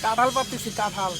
কাঁঠাল পাচ্ছি, কাঁঠাল।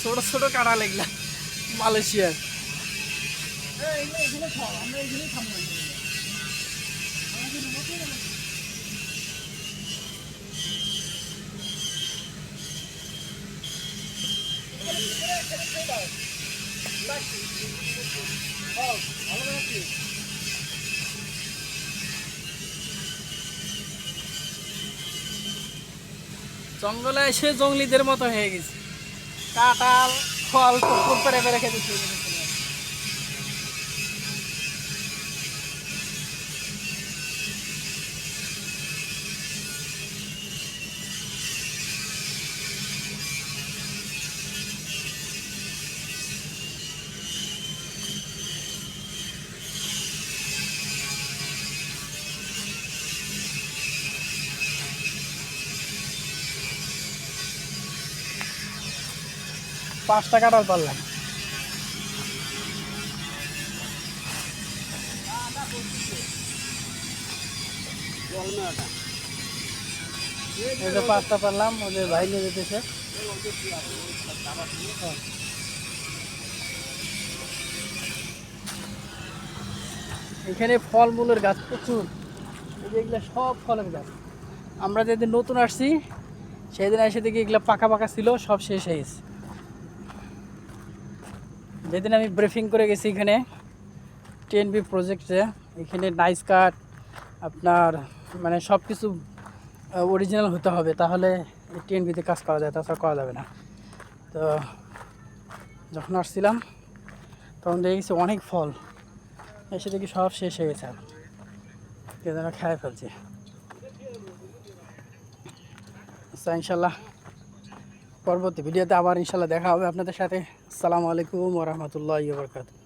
ছোট ছোট কাঁঠাল এগুলা মালয়েশিয়ার। জঙ্গলে এসে জঙ্গলিদের মতো হয়ে গেছে, কাঁঠাল ফল টুকুর করে বেড়ে খেতে। পাঁচটা কাঁঠাল পারলাম। এই যে পাঁচটা পারলাম, ওদের ভাই নিয়ে যেতেছে। এখানে ফলমূলের গাছ প্রচুর, এগুলো সব ফলের গাছ। আমরা যেদিন নতুন আসছি সেদিন এসে দেখি এগুলো পাকা পাকা ছিল, সব শেষ হয়ে গেছে। যেদিন আমি ব্রিফিং করে গেছি এখানে টিএনবি প্রজেক্টে, এখানে নাইস কাট আপনার মানে সব কিছু অরিজিনাল হতে হবে, তাহলে টিএনবিতে কাজ করা যায়, তাছাড়া করা যাবে না। তো যখন আসছিলাম তখন দেখেছি অনেক ফল, এসে দেখি সব শেষ হয়ে গেছে, কে যেন খেয়ে ফেলছে। আচ্ছা, ইনশাল্লাহ পরবর্তী ভিডিওতে আবার ইনশাল্লাহ দেখা হবে আপনাদের সাথে। আসসালামু আলাইকুম ওয়া রাহমাতুল্লাহি ওয়া বারাকাতুহু।